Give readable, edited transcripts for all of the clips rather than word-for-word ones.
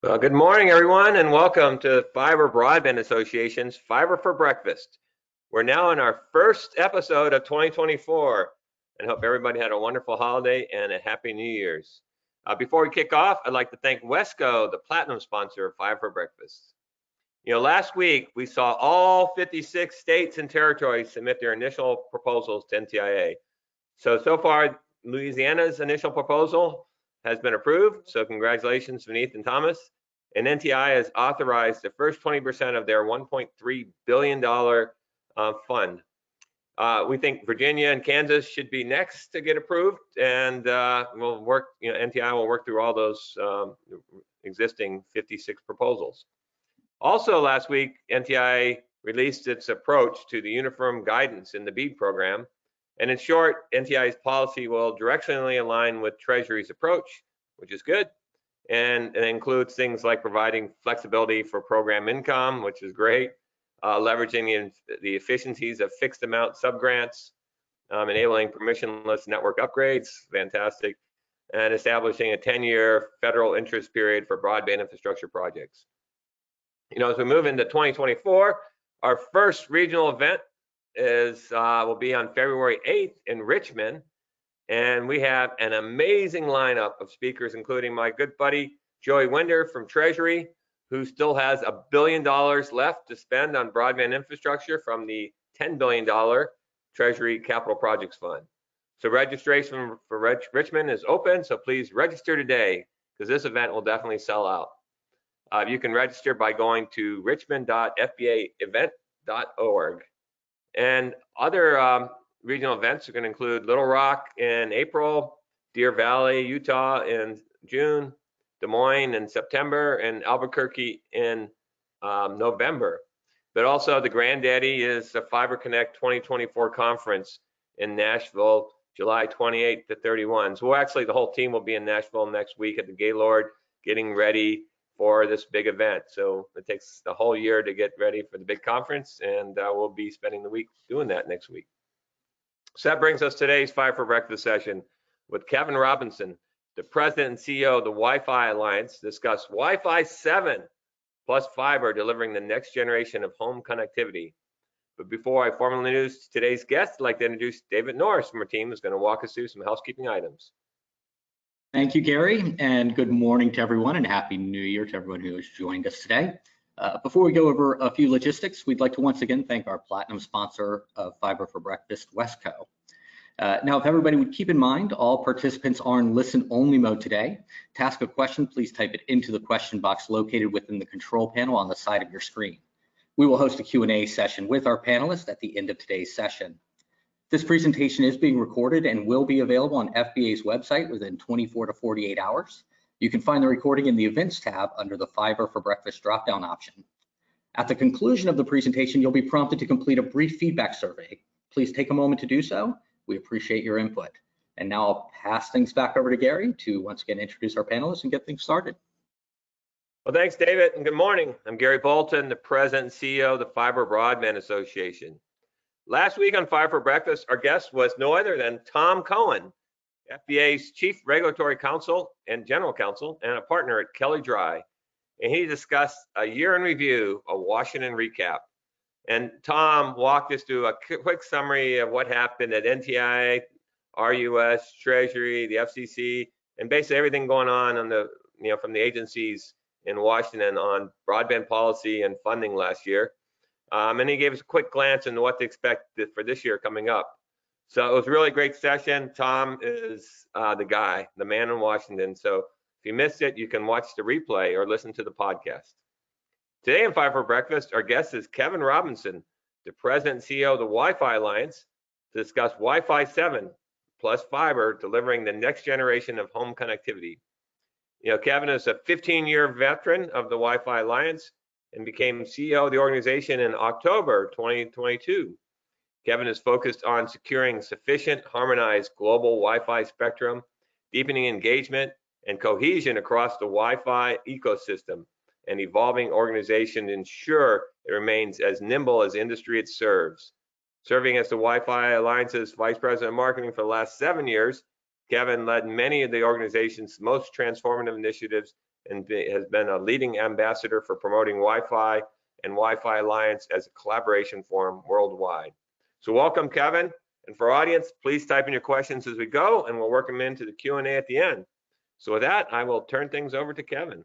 Well, good morning, everyone, and welcome to Fiber Broadband Association's Fiber for Breakfast. We're now in our first episode of 2024, and hope everybody had a wonderful holiday and a happy New Year's. Before we kick off, I'd like to thank Wesco, the platinum sponsor of Fiber for Breakfast. Last week we saw all 56 states and territories submit their initial proposals to NTIA. So far, Louisiana's initial proposal has been approved. So congratulations, Vineeth and Thomas. And NTI has authorized the first 20% of their $1.3 billion fund. We think Virginia and Kansas should be next to get approved, and we'll work. NTI will work through all those existing 56 proposals. Also, last week, NTI released its approach to the uniform guidance in the BEAD program. And in short, NTI's policy will directionally align with Treasury's approach, which is good. And it includes things like providing flexibility for program income, which is great, leveraging the efficiencies of fixed amount subgrants, enabling permissionless network upgrades, fantastic, and establishing a 10-year federal interest period for broadband infrastructure projects. As we move into 2024, our first regional event will be on February 8th in Richmond, and we have an amazing lineup of speakers, including my good buddy Joey Winder from Treasury, who still has $1 billion left to spend on broadband infrastructure from the $10 billion Treasury Capital Projects Fund. So registration for Richmond is open, so please register today, because this event will definitely sell out. You can register by going to richmond.fbaevent.org. And other regional events are going to include Little Rock in April, Deer Valley, Utah in June, Des Moines in September, and Albuquerque in November. But also the granddaddy is the Fiber Connect 2024 conference in Nashville, July 28th to 31. So the whole team will be in Nashville next week at the Gaylord, getting ready for this big event. So it takes the whole year to get ready for the big conference, and we'll be spending the week doing that next week. So that brings us today's Fiber for Breakfast session with Kevin Robinson, the president and CEO of the Wi-Fi Alliance, to discuss Wi-Fi 7 plus fiber delivering the next generation of home connectivity. But before I formally introduce today's guest, I'd like to introduce David Norris from our team, who's going to walk us through some housekeeping items. Thank you, Gary, and good morning to everyone, and Happy New Year to everyone who has joined us today. Before we go over a few logistics, we'd like to once again thank our platinum sponsor of Fiber for Breakfast, Wesco. Now, if everybody would keep in mind, all participants are in listen-only mode today. To ask a question, please type it into the question box located within the control panel on the side of your screen. We will host a Q&A session with our panelists at the end of today's session. This presentation is being recorded and will be available on FBA's website within 24 to 48 hours. You can find the recording in the Events tab under the Fiber for Breakfast drop-down option. At the conclusion of the presentation, you'll be prompted to complete a brief feedback survey. Please take a moment to do so. We appreciate your input. And now I'll pass things back over to Gary to once again introduce our panelists and get things started. Well, thanks, David, and good morning. I'm Gary Bolton, the president and CEO of the Fiber Broadband Association. Last week on Fiber for Breakfast, our guest was no other than Tom Cohen, FBA's Chief Regulatory Counsel and General Counsel and a partner at Kelly Dry. And he discussed a year in review, a Washington recap. And Tom walked us through a quick summary of what happened at NTI, RUS, Treasury, the FCC, and basically everything going on from the agencies in Washington on broadband policy and funding last year. And he gave us a quick glance into what to expect for this year coming up. So it was a really great session. Tom is the guy, the man in Washington. So if you missed it, you can watch the replay or listen to the podcast. Today on Fiber for Breakfast, our guest is Kevin Robinson, the president and CEO of the Wi-Fi Alliance, to discuss Wi-Fi 7 plus fiber delivering the next generation of home connectivity. Kevin is a 15-year veteran of the Wi-Fi Alliance and became CEO of the organization in October 2022. Kevin is focused on securing sufficient harmonized global Wi-Fi spectrum, deepening engagement and cohesion across the Wi-Fi ecosystem, and evolving organization to ensure it remains as nimble as the industry it serves. Serving as the Wi-Fi Alliance's Vice President of Marketing for the last 7 years, Kevin led many of the organization's most transformative initiatives and has been a leading ambassador for promoting Wi-Fi and Wi-Fi Alliance as a collaboration forum worldwide. So welcome, Kevin. And for our audience, please type in your questions as we go, and we'll work them into the Q&A at the end. So with that, I will turn things over to Kevin.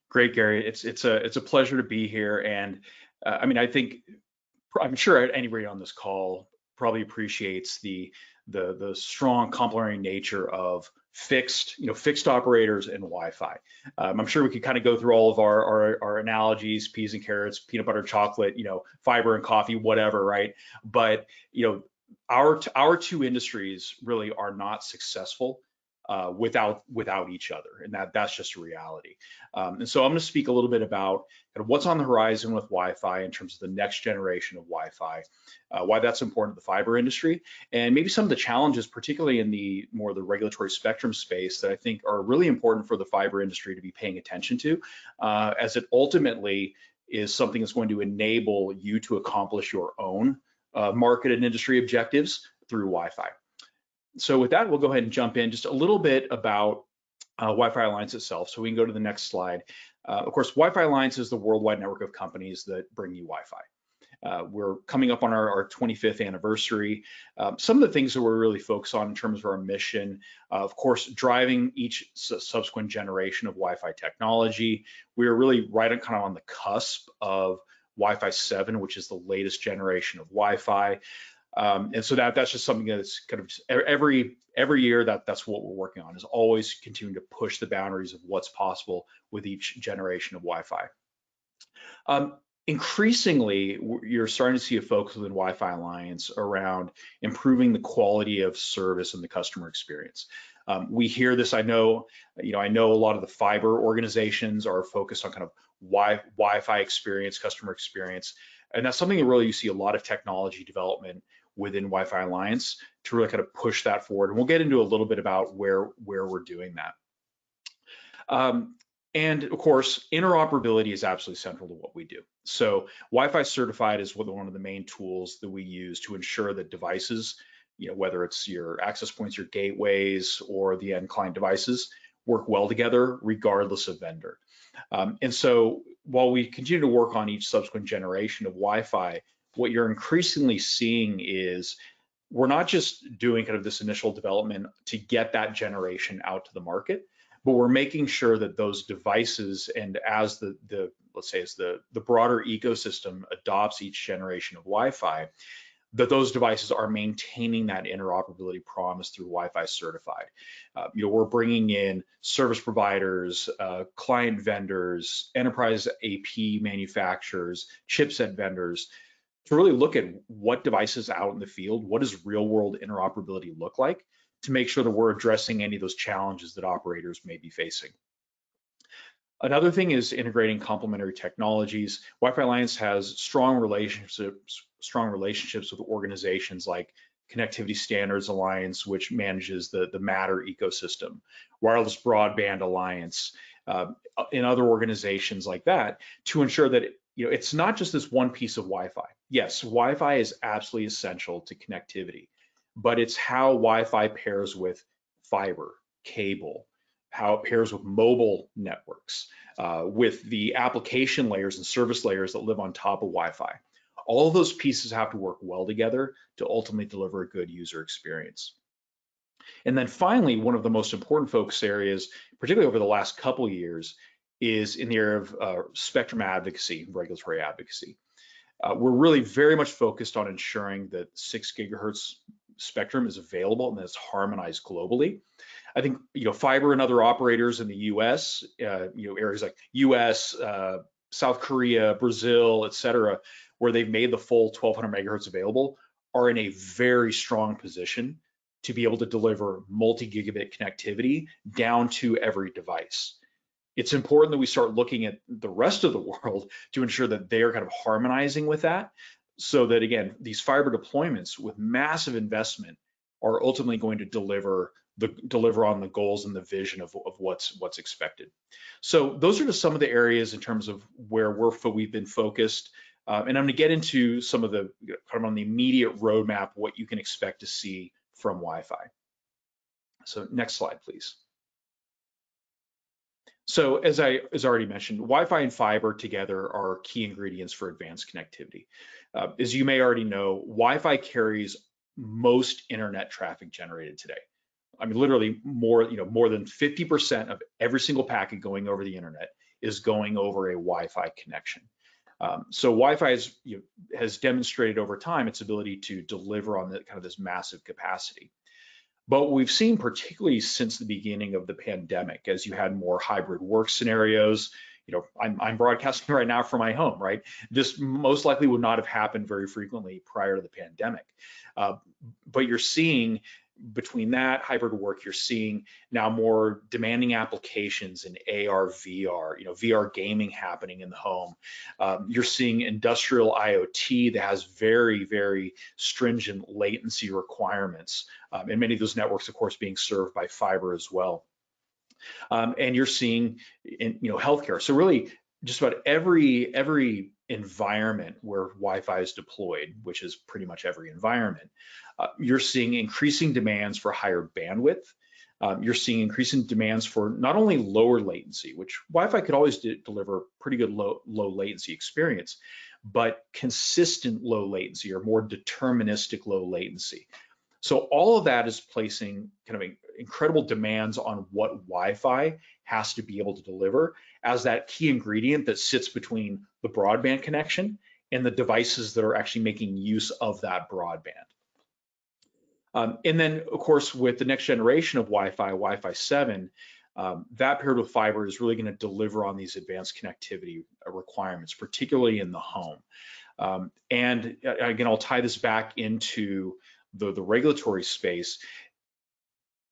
Great, Gary. It's a pleasure to be here, and I mean, I'm sure anybody on this call probably appreciates the strong complementary nature of fixed operators and Wi-Fi. I'm sure we could kind of go through all of our analogies, peas and carrots, peanut butter, chocolate, fiber and coffee, whatever, right? But our two industries really are not successful without each other, and that's just a reality. And so I'm going to speak a little bit about kind of what's on the horizon with Wi-Fi in terms of the next generation of Wi-Fi, why that's important to the fiber industry, and maybe some of the challenges, particularly in the regulatory spectrum space, that I think are really important for the fiber industry to be paying attention to, as it ultimately is something that's going to enable you to accomplish your own market and industry objectives through Wi-Fi. So with that, we'll go ahead and jump in just a little bit about Wi-Fi Alliance itself. So we can go to the next slide. Of course, Wi-Fi Alliance is the worldwide network of companies that bring you Wi-Fi. We're coming up on our 25th anniversary. Some of the things that we're really focused on in terms of our mission, of course, driving each subsequent generation of Wi-Fi technology. We are really right on the cusp of Wi-Fi 7, which is the latest generation of Wi-Fi. And so that's just something that's kind of every year that's what we're working on, is always continuing to push the boundaries of what's possible with each generation of Wi-Fi. Increasingly, you're starting to see a focus within Wi-Fi Alliance around improving the quality of service and the customer experience. We hear this. I know a lot of the fiber organizations are focused on kind of Wi-Fi experience, customer experience, and that's something that really you see a lot of technology development within Wi-Fi Alliance to really kind of push that forward. And we'll get into a little bit about where we're doing that. And of course, interoperability is absolutely central to what we do. So Wi-Fi certified is one of the main tools that we use to ensure that devices, whether it's your access points, your gateways, or the end client devices, work well together regardless of vendor. And so while we continue to work on each subsequent generation of Wi-Fi, what you're increasingly seeing is we're not just doing kind of this initial development to get that generation out to the market, but we're making sure that those devices, and as let's say as the broader ecosystem adopts each generation of Wi-Fi, that those devices are maintaining that interoperability promise through Wi-Fi certified. We're bringing in service providers, client vendors, enterprise AP manufacturers, chipset vendors, to really look at what devices out in the field, what does real world interoperability look like, to make sure that we're addressing any of those challenges that operators may be facing. Another thing is integrating complementary technologies. Wi-Fi Alliance has strong relationships with organizations like Connectivity Standards Alliance, which manages the Matter ecosystem, Wireless Broadband Alliance, and other organizations like that, to ensure that it's not just this one piece of Wi-Fi. Yes, Wi-Fi is absolutely essential to connectivity, but it's how Wi-Fi pairs with fiber, cable, how it pairs with mobile networks, with the application layers and service layers that live on top of Wi-Fi. All of those pieces have to work well together to ultimately deliver a good user experience. And then finally, one of the most important focus areas, particularly over the last couple of years, is in the area of spectrum advocacy, regulatory advocacy. We're really very much focused on ensuring that 6 gigahertz spectrum is available and that it's harmonized globally. I think fiber and other operators in the U.S., areas like U.S., South Korea, Brazil, et cetera, where they've made the full 1200 megahertz available, are in a very strong position to be able to deliver multi-gigabit connectivity down to every device. It's important that we start looking at the rest of the world to ensure that they are kind of harmonizing with that, so that, again, these fiber deployments with massive investment are ultimately going to deliver on the goals and the vision of what's expected. So those are just some of the areas in terms of where we've been focused. And I'm going to get into some of the kind of on the immediate roadmap, what you can expect to see from Wi-Fi. So next slide, please. So as already mentioned, Wi-Fi and fiber together are key ingredients for advanced connectivity. As you may already know, Wi-Fi carries most internet traffic generated today. I mean, literally more than 50% of every single packet going over the internet is going over a Wi-Fi connection. So Wi-Fi has demonstrated over time its ability to deliver on this massive capacity. But what we've seen, particularly since the beginning of the pandemic, as you had more hybrid work scenarios, I'm broadcasting right now from my home, right? This most likely would not have happened very frequently prior to the pandemic. But you're seeing between that hybrid work, you're seeing now more demanding applications in AR, VR, VR gaming happening in the home. You're seeing industrial IoT that has very, very stringent latency requirements. And many of those networks, of course, being served by fiber as well. And you're seeing in healthcare. So really just about every environment where Wi-Fi is deployed, which is pretty much every environment, you're seeing increasing demands for higher bandwidth. You're seeing increasing demands for not only lower latency, which Wi-Fi could always deliver pretty good low latency experience, but consistent low latency or more deterministic low latency. So all of that is placing kind of incredible demands on what Wi-Fi has to be able to deliver as that key ingredient that sits between the broadband connection and the devices that are actually making use of that broadband. And then, of course, with the next generation of Wi-Fi, Wi-Fi 7, that paired with fiber is really going to deliver on these advanced connectivity requirements, particularly in the home. And again, I'll tie this back into the regulatory space.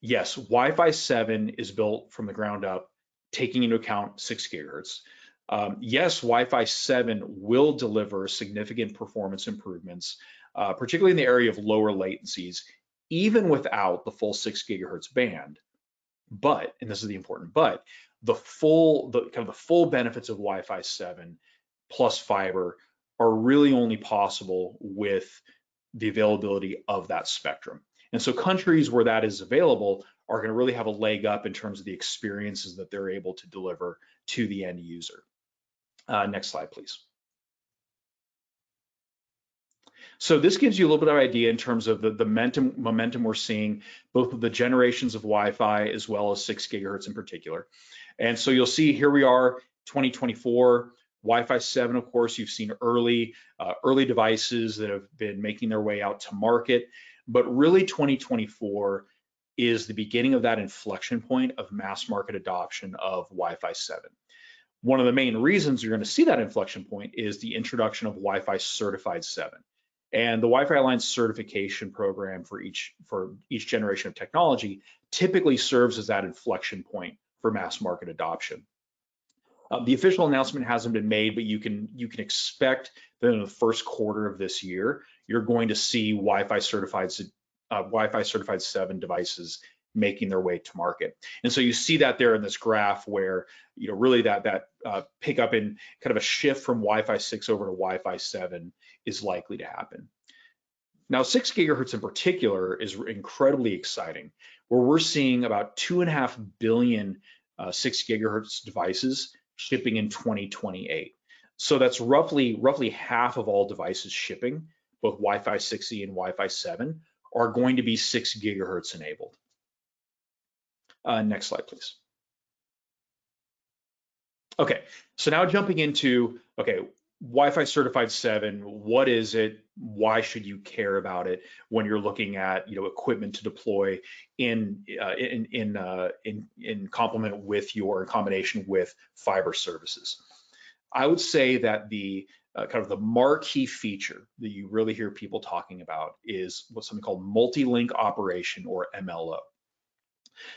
Yes, Wi-Fi 7 is built from the ground up, taking into account 6 gigahertz. Yes, Wi-Fi 7 will deliver significant performance improvements, particularly in the area of lower latencies, even without the full 6 gigahertz band. But, and this is the important but, the full benefits of Wi-Fi 7 plus fiber are really only possible with the availability of that spectrum. And so countries where that is available are going to really have a leg up in terms of the experiences that they're able to deliver to the end user. Next slide, please. So this gives you a little bit of idea in terms of the momentum we're seeing, both of the generations of Wi-Fi as well as 6 gigahertz in particular. And so you'll see here we are, 2024, Wi-Fi 7, of course, you've seen early devices that have been making their way out to market, but really 2024 is the beginning of that inflection point of mass market adoption of Wi-Fi 7. One of the main reasons you're going to see that inflection point is the introduction of Wi-Fi Certified 7. And the Wi-Fi Alliance certification program for each generation of technology typically serves as that inflection point for mass market adoption. The official announcement hasn't been made, but you can expect that in the first quarter of this year, you're going to see Wi-Fi Certified 7 devices making their way to market. And so you see that there in this graph where really that pickup in kind of a shift from Wi-Fi 6 over to Wi-Fi 7 is likely to happen. Now 6 gigahertz in particular is incredibly exciting, where we're seeing about 2.5 billion 6 gigahertz devices shipping in 2028. So that's roughly half of all devices shipping, both Wi-Fi 6E and Wi-Fi 7, are going to be 6 gigahertz enabled. Next slide, please. Okay, so now jumping into, Wi-Fi Certified 7, what is it? Why should you care about it when you're looking at equipment to deploy in complement with in combination with fiber services? I would say that the kind of the marquee feature that you really hear people talking about is what's something called multi-link operation, or MLO.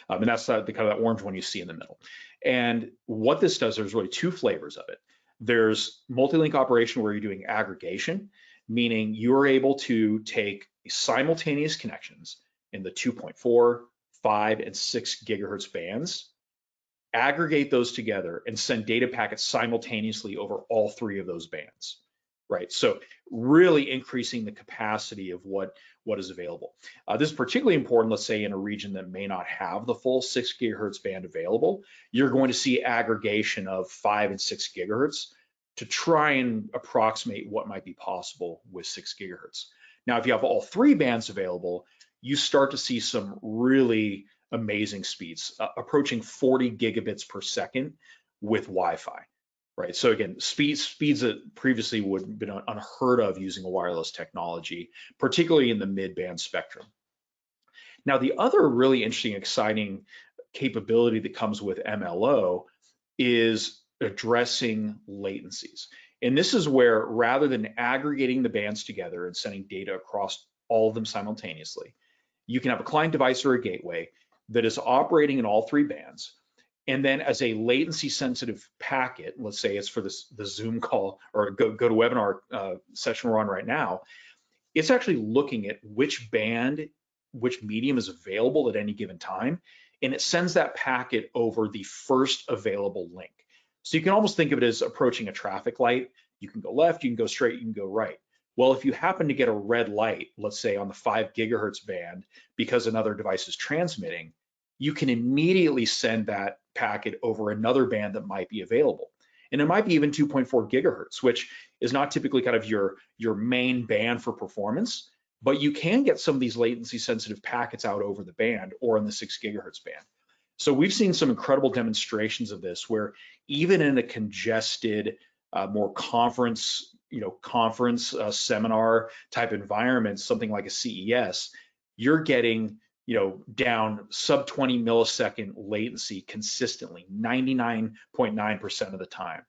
And that's the kind of that orange one you see in the middle. And what this does, there's really two flavors of it. There's multi-link operation where you're doing aggregation, meaning you're able to take simultaneous connections in the 2.4, 5, and 6 gigahertz bands, aggregate those together, and send data packets simultaneously over all three of those bands, right? So really increasing the capacity of what what is available. This is particularly important, let's say, in a region that may not have the full 6 gigahertz band available. You're going to see aggregation of 5 and 6 gigahertz to try and approximate what might be possible with 6 gigahertz. Now, if you have all 3 bands available, you start to see some really amazing speeds, approaching 40 gigabits per second with Wi-Fi. Right. So again, speeds that previously would have been unheard of using a wireless technology, particularly in the mid-band spectrum. Now, the other really interesting, exciting capability that comes with MLO is addressing latencies. And this is where, rather than aggregating the bands together and sending data across all of them simultaneously, you can have a client device or a gateway that is operating in all 3 bands. And then as a latency sensitive packet, let's say it's for the Zoom call or GoToWebinar session we're on right now, it's actually looking at which band, which medium is available at any given time, and it sends that packet over the first available link. So you can almost think of it as approaching a traffic light. You can go left, you can go straight, you can go right. Well, if you happen to get a red light, let's say on the 5 gigahertz band, because another device is transmitting, you can immediately send that packet over another band that might be available. And it might be even 2.4 gigahertz, which is not typically kind of your main band for performance, but you can get some of these latency sensitive packets out over the band or in the 6 gigahertz band. So we've seen some incredible demonstrations of this where even in a congested, more conference seminar type environment, something like a CES, you're getting down sub 20 millisecond latency consistently, 99.9% of the time.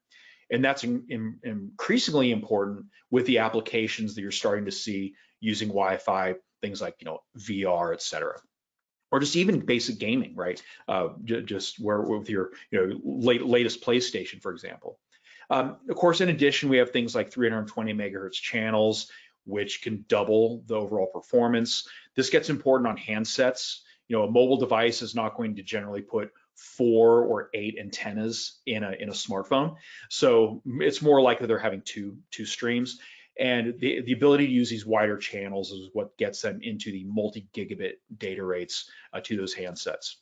And that's increasingly important with the applications that you're starting to see using Wi-Fi, things like, VR, et cetera. Or just even basic gaming, right? Just where with your latest PlayStation, for example. Of course, in addition, we have things like 320 megahertz channels, which can double the overall performance. This gets important on handsets. A mobile device is not going to generally put 4 or 8 antennas in a smartphone. So it's more likely they're having two streams. And the ability to use these wider channels is what gets them into the multi-gigabit data rates to those handsets.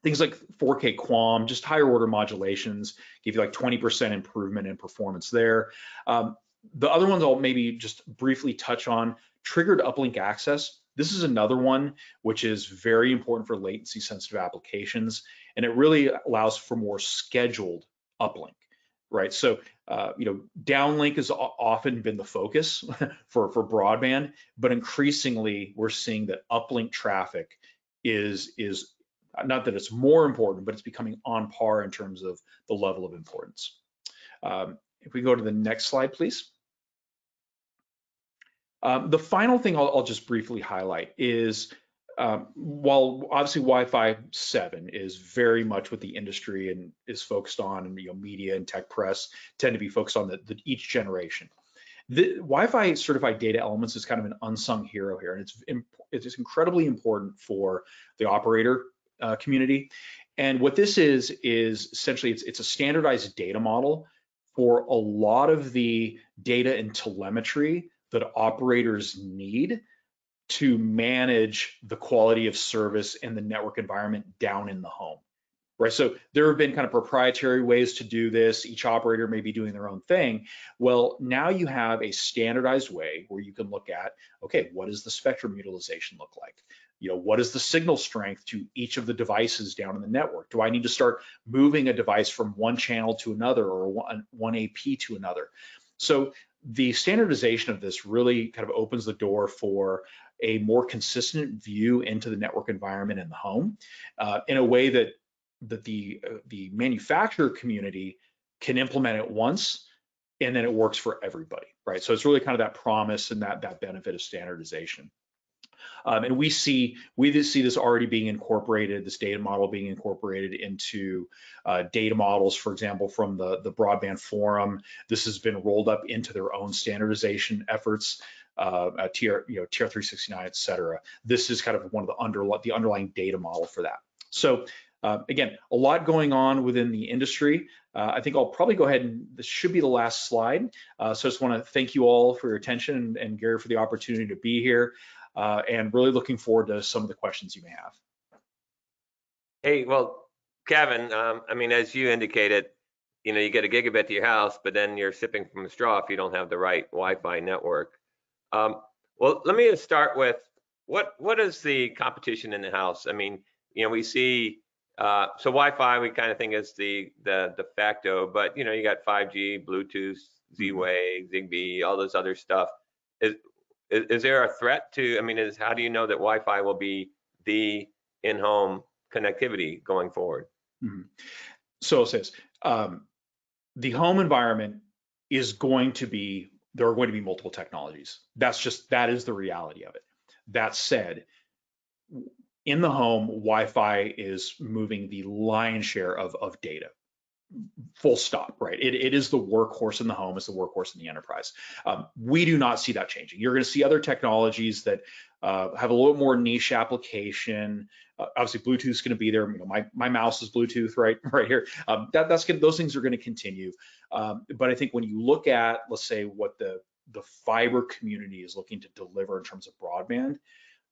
Things like 4K QAM, just higher order modulations, give you like 20% improvement in performance there. The other ones I'll maybe just briefly touch on, triggered uplink access. This is another one which is very important for latency sensitive applications, and it really allows for more scheduled uplink, right? So, downlink has often been the focus for broadband, but increasingly we're seeing that uplink traffic is not that it's more important, but it's becoming on par in terms of the level of importance. If we go to the next slide, please. The final thing I'll just briefly highlight is, while obviously Wi-Fi 7 is very much what the industry and is focused on, and media and tech press tend to be focused on each generation. The Wi-Fi certified data elements is kind of an unsung hero here, and it's incredibly important for the operator community. And what this is essentially it's a standardized data model for a lot of the data and telemetry that operators need to manage the quality of service in the network environment down in the home, right? So there have been kind of proprietary ways to do this. Each operator may be doing their own thing. Well, now you have a standardized way where you can look at, okay, what does the spectrum utilization look like? What is the signal strength to each of the devices down in the network? Do I need to start moving a device from one channel to another or one AP to another? So the standardization of this really kind of opens the door for a more consistent view into the network environment in the home in a way that the manufacturer community can implement it once and then it works for everybody, right? So it's really kind of that promise and that benefit of standardization. And we see this already being incorporated, this data model being incorporated into data models, for example, from the Broadband Forum. This has been rolled up into their own standardization efforts, TR369, et cetera. This is kind of one of the underlying data model for that. So again, a lot going on within the industry. I think I'll probably go ahead and this should be the last slide. So I just want to thank you all for your attention and Gary for the opportunity to be here. and really looking forward to some of the questions you may have. Hey, well, Kevin, I mean, as you indicated, you get a gigabit to your house, but then you're sipping from a straw if you don't have the right Wi-Fi network. Well, let me just start with what is the competition in the house? I mean, we see so Wi-Fi we kind of think is the de facto, but you got 5G, Bluetooth, Z-Wave, Zigbee, all this other stuff. Is there a threat to? I mean, how do you know that Wi-Fi will be the in-home connectivity going forward? So it says the home environment is going to be, there are going to be multiple technologies. That is the reality of it. That said, in the home, Wi-Fi is moving the lion's share of data. Full stop, right? It is the workhorse in the home, it's the workhorse in the enterprise. We do not see that changing. You're going to see other technologies that have a little more niche application. Obviously, Bluetooth is going to be there. My mouse is Bluetooth right here. Those things are going to continue. But I think when you look at, let's say, what the fiber community is looking to deliver in terms of broadband,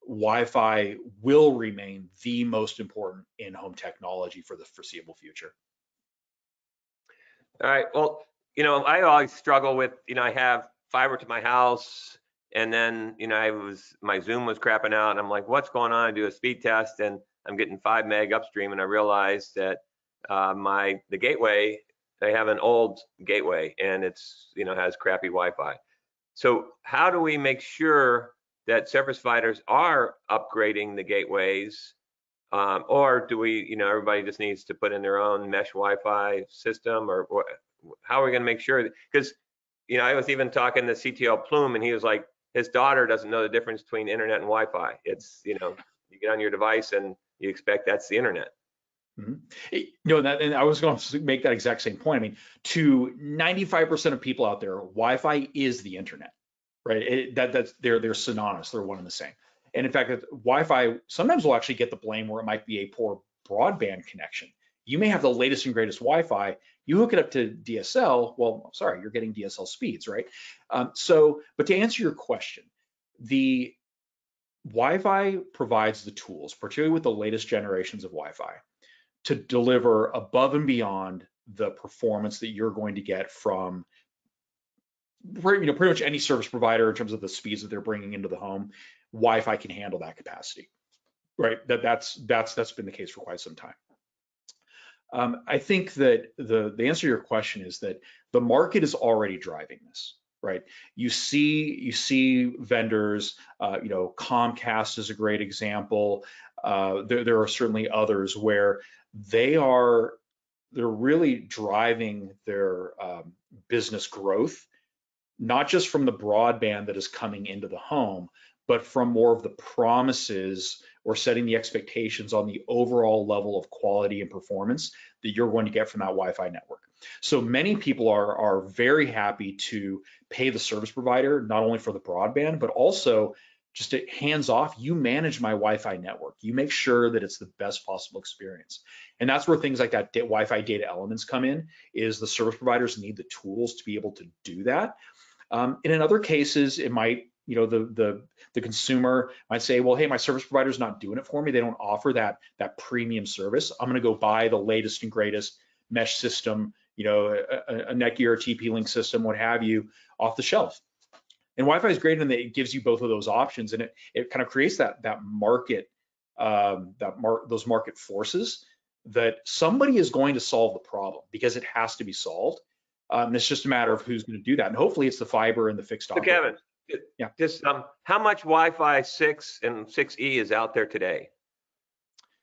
Wi-Fi will remain the most important in-home technology for the foreseeable future. All right. Well, I always struggle with, I have fiber to my house, and then, my Zoom was crapping out, and I'm like, what's going on? I do a speed test, and I'm getting 5 meg upstream, and I realized that the gateway, they have an old gateway, and it's, has crappy Wi-Fi. So how do we make sure that service providers are upgrading the gateways? Or do we, everybody just needs to put in their own mesh Wi-Fi system, or how are we going to make sure? Because, I was even talking to CTO Plume, and he was like, his daughter doesn't know the difference between internet and Wi-Fi. It's, you get on your device and you expect that's the internet. And I was going to make that exact same point. I mean, to 95% of people out there, Wi-Fi is the internet, right? They're synonymous. They're one and the same. And in fact, Wi-Fi sometimes will actually get the blame where it might be a poor broadband connection. You may have the latest and greatest Wi-Fi. You hook it up to DSL. Well, sorry, you're getting DSL speeds, right? But to answer your question, the Wi-Fi provides the tools, particularly with the latest generations of Wi-Fi, to deliver above and beyond the performance that you're going to get from pretty much any service provider in terms of the speeds that they're bringing into the home. Wi-Fi can handle that capacity, right? That's been the case for quite some time. I think that the answer to your question is that the market is already driving this, right? You see vendors, Comcast is a great example. There are certainly others where they're really driving their business growth, not just from the broadband that is coming into the home, but from more of the promises or setting the expectations on the overall level of quality and performance that you're going to get from that Wi-Fi network. So many people are very happy to pay the service provider, not only for the broadband, but also just hands off, you manage my Wi-Fi network. You make sure that it's the best possible experience. And that's where things like that Wi-Fi data elements come in, is the service providers need the tools to be able to do that. And in other cases, it might, the consumer might say, well, hey, my service provider's not doing it for me. They don't offer that premium service. I'm going to go buy the latest and greatest mesh system, a Netgear or TP-Link system, what have you, off the shelf. And Wi-Fi is great in that it gives you both of those options, and it kind of creates that market, those market forces that somebody is going to solve the problem because it has to be solved. And it's just a matter of who's going to do that. And hopefully it's the fiber and the fixed optic. So Kevin, yeah, just how much Wi-Fi 6 and 6E is out there today?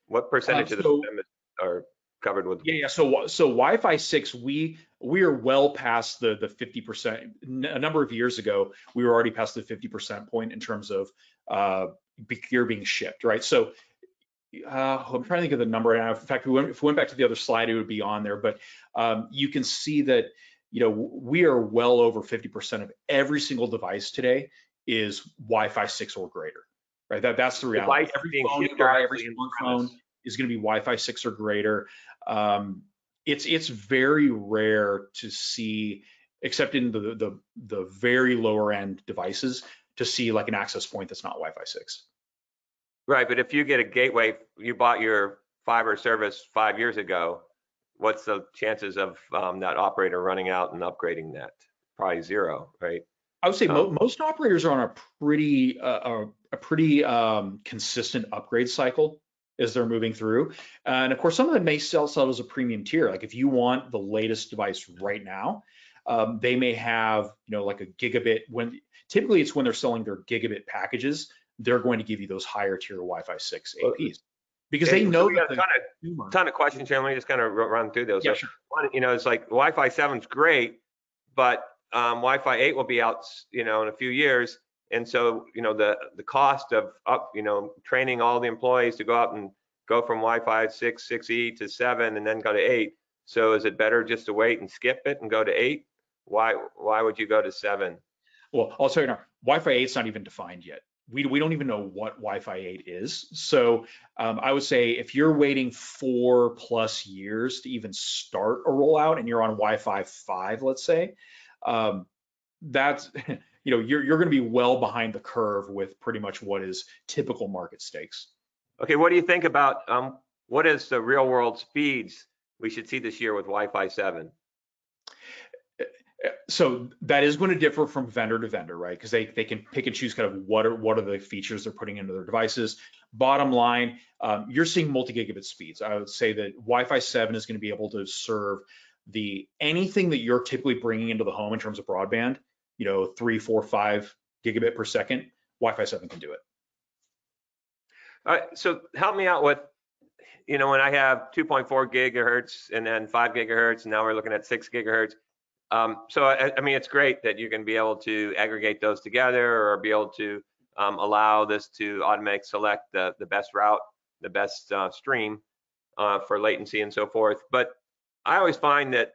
What percentage of them are covered with? Yeah. So Wi-Fi 6, we are well past the 50%. A number of years ago, we were already past the 50% point in terms of gear being shipped, right? So I'm trying to think of the number. In fact, if we went back to the other slide, it would be on there. But you can see that we are well over 50% of every single device today is Wi-Fi 6 or greater, right? That's the reality. Every phone you buy, every smartphone is going to be Wi-Fi 6 or greater. It's very rare to see, except in the very lower end devices, to see like an access point that's not Wi-Fi 6. Right, but if you get a gateway, you bought your fiber service 5 years ago, what's the chances of that operator running out and upgrading that? Probably zero, right? I would say most operators are on a pretty consistent upgrade cycle as they're moving through. And of course, some of them may sell as a premium tier. Like if you want the latest device right now, they may have, like a gigabit. Typically it's when they're selling their gigabit packages, they're going to give you those higher tier Wi-Fi 6 APs because they know we got a ton of questions here. Let me just kind of run through those. Yeah, so, sure. One, it's like Wi-Fi 7's great, but Wi-Fi 8 will be out, in a few years. And so, the cost of training all the employees to go out and go from Wi-Fi 6, 6E to 7 and then go to 8. So is it better just to wait and skip it and go to 8? Why would you go to 7? Well, I'll tell you now, Wi-Fi 8 is not even defined yet. We don't even know what Wi-Fi 8 is. So I would say if you're waiting 4+ years to even start a rollout and you're on Wi-Fi 5, let's say, that's, you're going to be well behind the curve with pretty much what is typical market stakes. Okay, what do you think about what is the real world speeds we should see this year with Wi-Fi 7? So that is going to differ from vendor to vendor, right? Because they can pick and choose kind of what are the features they're putting into their devices. Bottom line, you're seeing multi-gigabit speeds. I would say that Wi-Fi 7 is going to be able to serve anything that you're typically bringing into the home in terms of broadband, 3, 4, 5 gigabit per second. Wi-Fi 7 can do it. All right, so help me out with, when I have 2.4 gigahertz and then 5 gigahertz, and now we're looking at 6 gigahertz. So I mean, it's great that you can be able to aggregate those together or be able to allow this to automatically select the best route, the best stream for latency and so forth. But I always find that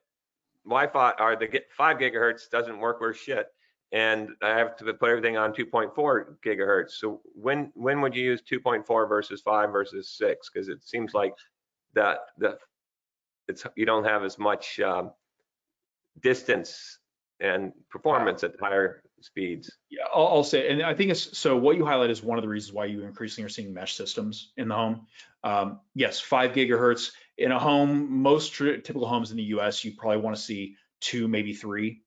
Wi-Fi or the 5 gigahertz doesn't work worth shit, and I have to put everything on 2.4 gigahertz. So when would you use 2.4 versus 5 versus 6? Because it seems like you don't have as much distance and performance at higher speeds. Yeah, I'll say, and I think so what you highlight is one of the reasons why you increasingly are seeing mesh systems in the home. Yes, 5 gigahertz in a home, most typical homes in the US, you probably want to see 2, maybe 3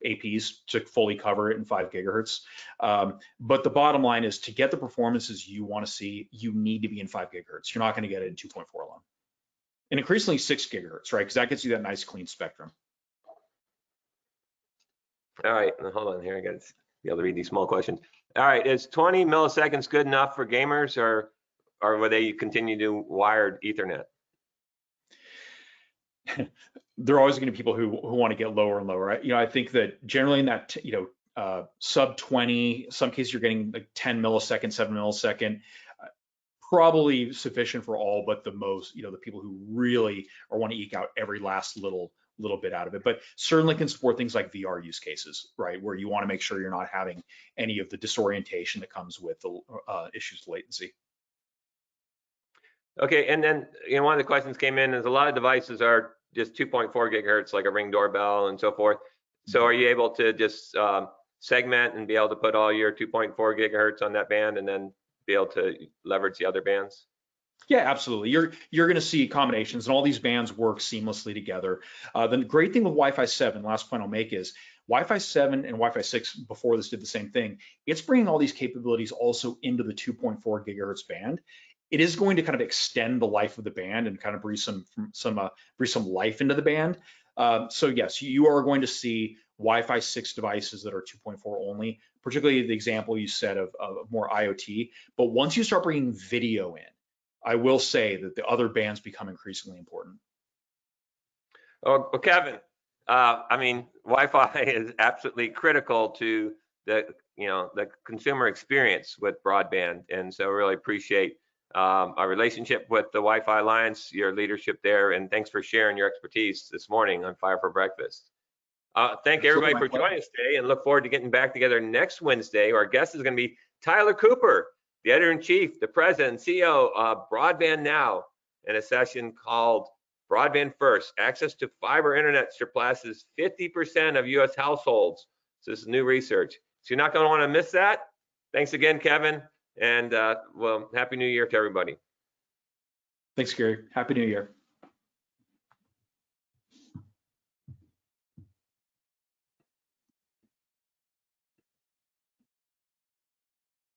APs to fully cover it in 5 gigahertz. But the bottom line is to get the performances you want to see, you need to be in 5 gigahertz. You're not going to get it in 2.4 alone. And increasingly 6 gigahertz, right? Because that gets you that nice clean spectrum. All right, hold on here. I got to be able to read these small questions. All right, is 20 milliseconds good enough for gamers, or will they continue to wired Ethernet? There are always going to be people who want to get lower and lower. I think that generally in that sub 20, some cases you're getting like 10 millisecond, 7 millisecond, probably sufficient for all but the most, the people who really want to eke out every last little bit out of it, but certainly can support things like VR use cases, right? Where you want to make sure you're not having any of the disorientation that comes with the issues with latency. Okay, and then one of the questions came in is a lot of devices are just 2.4 gigahertz, like a Ring doorbell and so forth. So are you able to just segment and be able to put all your 2.4 gigahertz on that band and then be able to leverage the other bands? Yeah, absolutely. You're going to see combinations, and all these bands work seamlessly together. The great thing with Wi-Fi 7, last point I'll make, is Wi-Fi 7 and Wi-Fi 6 before this did the same thing. It's bringing all these capabilities also into the 2.4 gigahertz band. It is going to kind of extend the life of the band and kind of breathe some life into the band. So yes, you are going to see Wi-Fi 6 devices that are 2.4 only, particularly the example you said of more IoT. But once you start bringing video in, I will say that the other bands become increasingly important. Well, Kevin, I mean, Wi-Fi is absolutely critical to the consumer experience with broadband, and so really appreciate our relationship with the Wi-Fi Alliance, your leadership there, and thanks for sharing your expertise this morning on Fire for Breakfast. Thank everybody for joining us today, and look forward to getting back together next Wednesday. Our guest is going to be Tyler Cooper, the editor-in-chief, the president and CEO of Broadband Now, in a session called Broadband First. Access to fiber internet surpasses 50% of U.S. households. So this is new research. So you're not going to want to miss that. Thanks again, Kevin, and well, Happy New Year to everybody. Thanks, Gary. Happy New Year.